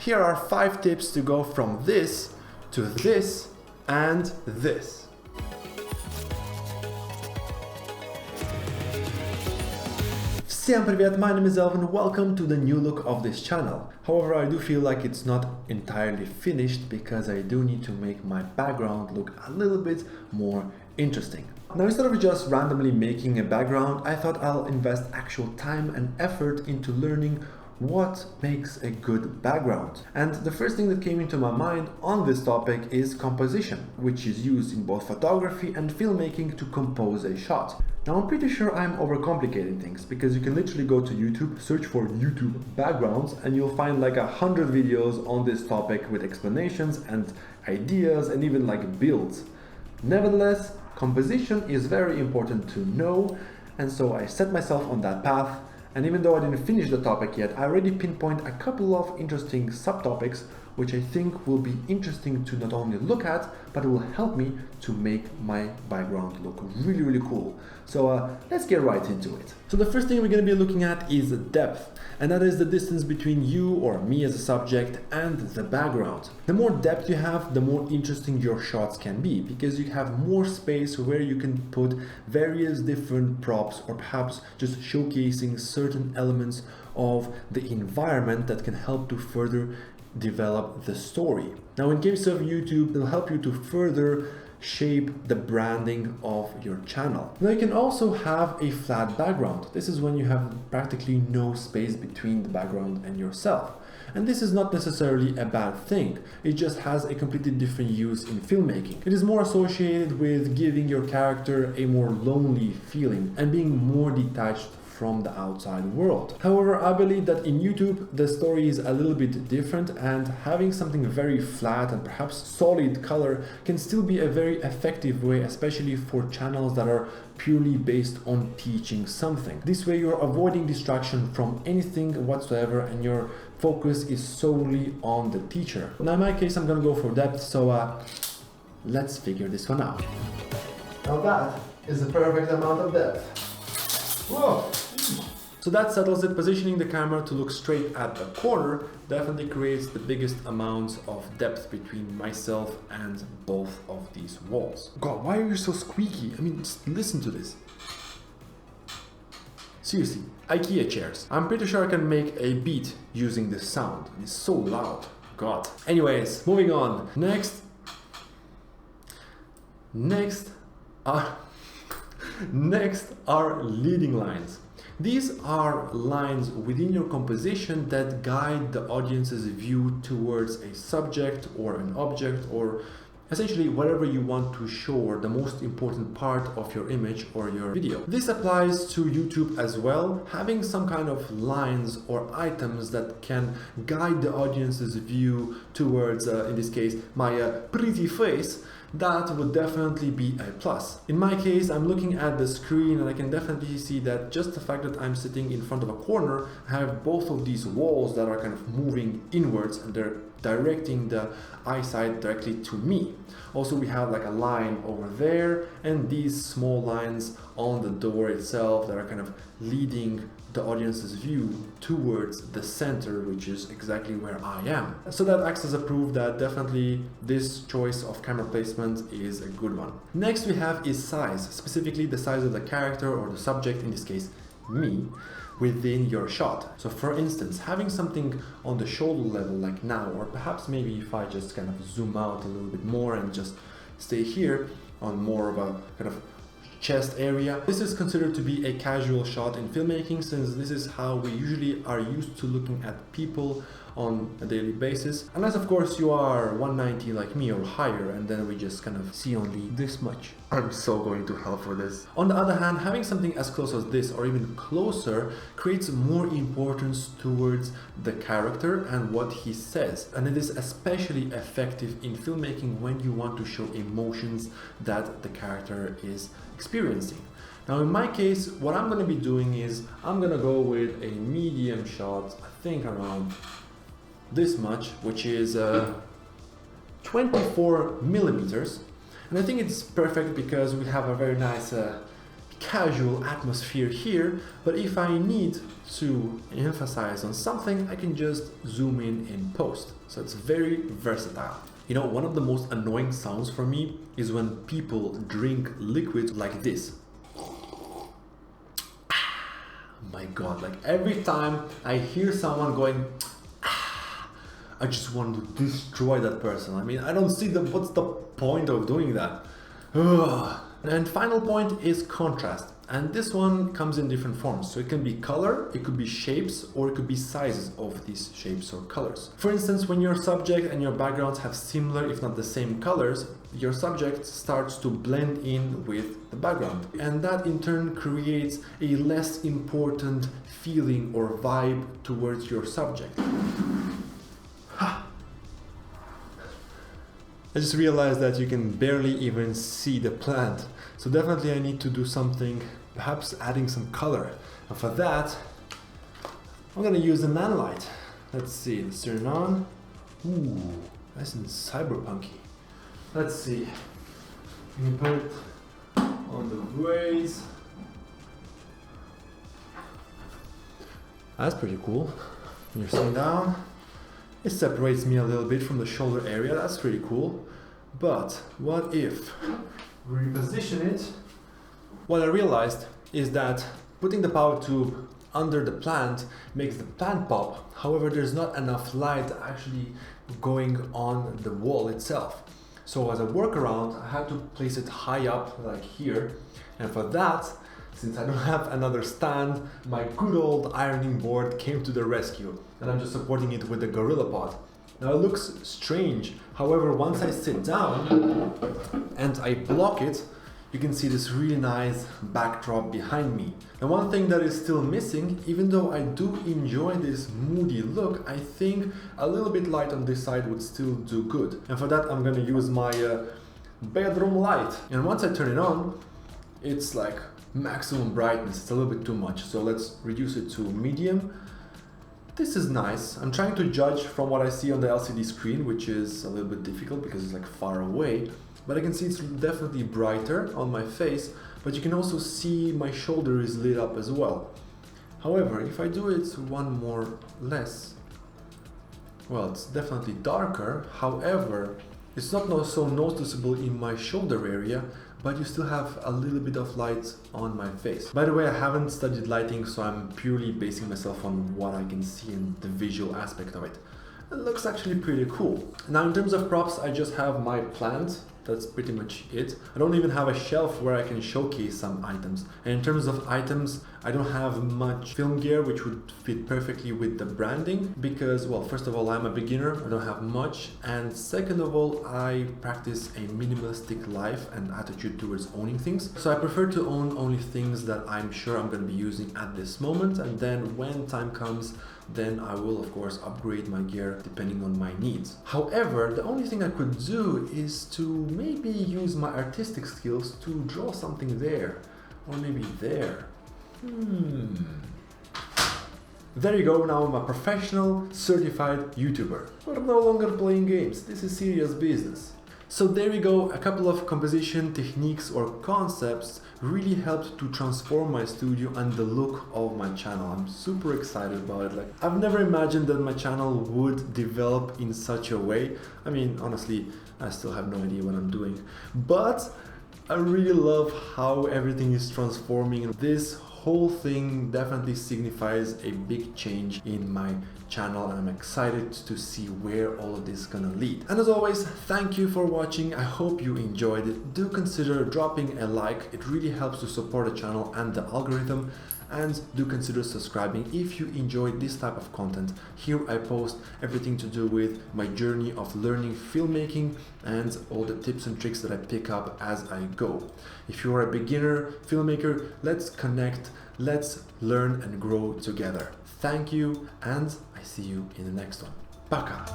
Here are 5 tips to go from this to this and this. Всем привет, my name is Elvin, welcome to the new look of this channel. However, I do feel like it's not entirely finished because I do need to make my background look a little bit more interesting. Now, instead of just randomly making a background, I thought I'll invest actual time and effort into learning what makes a good background. And the first thing that came into my mind on this topic is composition, which is used in both photography and filmmaking to compose a shot. Now, I'm pretty sure I'm overcomplicating things because you can literally go to YouTube, search for YouTube backgrounds, and you'll find like 100 videos on this topic with explanations and ideas and even like builds. Nevertheless, composition is very important to know, and so I set myself on that path. And even though I didn't finish the topic yet, I already pinpoint a couple of interesting subtopics which I think will be interesting to not only look at, but it will help me to make my background look really cool. So let's get right into it. So the first thing we're going to be looking at is depth, and that is the distance between you or me as a subject and the background. The more depth you have, the more interesting your shots can be, because you have more space where you can put various different props or perhaps just showcasing certain elements of the environment that can help to further develop the story. Now, in case of YouTube, it'll help you to further shape the branding of your channel. Now, you can also have a flat background. This is when you have practically no space between the background and yourself. And this is not necessarily a bad thing. It just has a completely different use in filmmaking. It is more associated with giving your character a more lonely feeling and being more detached from the outside world. However, I believe that in YouTube the story is a little bit different, and having something very flat and perhaps solid color can still be a very effective way, especially for channels that are purely based on teaching something. This way you're avoiding distraction from anything whatsoever and your focus is solely on the teacher. Now, in my case, I'm gonna go for depth, so let's figure this one out. Now that is the perfect amount of depth. Whoa! So that settles it. Positioning the camera to look straight at the corner definitely creates the biggest amounts of depth between myself and both of these walls. God, why are you so squeaky? I mean, just listen to this. Seriously, IKEA chairs. I'm pretty sure I can make a beat using this sound. It's so loud. God. Anyways, moving on. Next are leading lines. These are lines within your composition that guide the audience's view towards a subject or an object, or essentially whatever you want to show, or the most important part of your image or your video. This applies to YouTube as well. Having some kind of lines or items that can guide the audience's view towards, in this case, my pretty face, that would definitely be a plus. In my case, I'm looking at the screen and I can definitely see that just the fact that I'm sitting in front of a corner, I have both of these walls that are kind of moving inwards and they're directing the eyesight directly to me. Also, we have like a line over there and these small lines on the door itself that are kind of leading the audience's view towards the center, which is exactly where I am. So that acts as a proof that definitely this choice of camera placement is a good one. Next we have is size, specifically the size of the character or the subject, in this case me, within your shot. So for instance, having something on the shoulder level like now, or perhaps maybe if I just kind of zoom out a little bit more and just stay here on more of a kind of chest area. This is considered to be a casual shot in filmmaking, since this is how we usually are used to looking at people on a daily basis, unless of course you are 190 like me or higher, and then we just kind of see only this much. I'm so going to hell for this. On the other hand, having something as close as this or even closer creates more importance towards the character and what he says, and it is especially effective in filmmaking when you want to show emotions that the character is experiencing. Now in my case, what I'm going to be doing is I'm going to go with a medium shot, I think around this much, which is 24 millimeters, and I think it's perfect because we have a very nice casual atmosphere here, but if I need to emphasize on something, I can just zoom in post. So it's very versatile. You know, one of the most annoying sounds for me is when people drink liquid like this. My God, like every time I hear someone going, I just want to destroy that person. I mean, I don't see what's the point of doing that? Ugh. And final point is contrast. And this one comes in different forms. So it can be color, it could be shapes, or it could be sizes of these shapes or colors. For instance, when your subject and your backgrounds have similar, if not the same colors, your subject starts to blend in with the background. And that in turn creates a less important feeling or vibe towards your subject. I just realized that you can barely even see the plant. So definitely I need to do something, perhaps adding some color. And for that, I'm gonna use the NANLITE. Let's see, let's turn it on. Ooh, nice and cyberpunky. Let's see. You can put it on the braids. That's pretty cool. When you're sitting down, it separates me a little bit from the shoulder area. That's pretty cool. But what if we reposition it? What I realized is that putting the power tube under the plant makes the plant pop. However, there's not enough light actually going on the wall itself. So as a workaround, I had to place it high up like here. And for that, since I don't have another stand, my good old ironing board came to the rescue. And I'm just supporting it with the Gorilla Pod. Now it looks strange. However, once I sit down and I block it, you can see this really nice backdrop behind me. And one thing that is still missing, even though I do enjoy this moody look, I think a little bit light on this side would still do good. And for that, I'm gonna use my bedroom light. And once I turn it on, it's like maximum brightness. It's a little bit too much. So let's reduce it to medium. This is nice. I'm trying to judge from what I see on the LCD screen, which is a little bit difficult because it's like far away. But I can see it's definitely brighter on my face, but you can also see my shoulder is lit up as well. However, if I do it one more less, well, it's definitely darker. However, it's not so noticeable in my shoulder area, but you still have a little bit of light on my face. By the way, I haven't studied lighting, so I'm purely basing myself on what I can see and the visual aspect of it. It looks actually pretty cool. Now, in terms of props, I just have my plant. That's pretty much it. I don't even have a shelf where I can showcase some items. And in terms of items, I don't have much film gear which would fit perfectly with the branding because, well, first of all, I'm a beginner, I don't have much. And second of all, I practice a minimalistic life and attitude towards owning things. So I prefer to own only things that I'm sure I'm going to be using at this moment. And then when time comes, then I will of course upgrade my gear depending on my needs. However, the only thing I could do is to maybe use my artistic skills to draw something there, or maybe there. There you go, now I'm a professional certified YouTuber. But I'm no longer playing games, this is serious business. So there we go, a couple of composition techniques or concepts really helped to transform my studio and the look of my channel. I'm super excited about it. Like, I've never imagined that my channel would develop in such a way. I mean, honestly, I still have no idea what I'm doing, but I really love how everything is transforming. This whole thing definitely signifies a big change in my channel, and I'm excited to see where all of this is gonna lead. And as always, thank you for watching. I hope you enjoyed it. Do consider dropping a like. It really helps to support the channel and the algorithm. And do consider subscribing if you enjoyed this type of content. Here I post everything to do with my journey of learning filmmaking and all the tips and tricks that I pick up as I go. If you are a beginner filmmaker, let's connect, let's learn and grow together. Thank you, and I see you in the next one. Пока!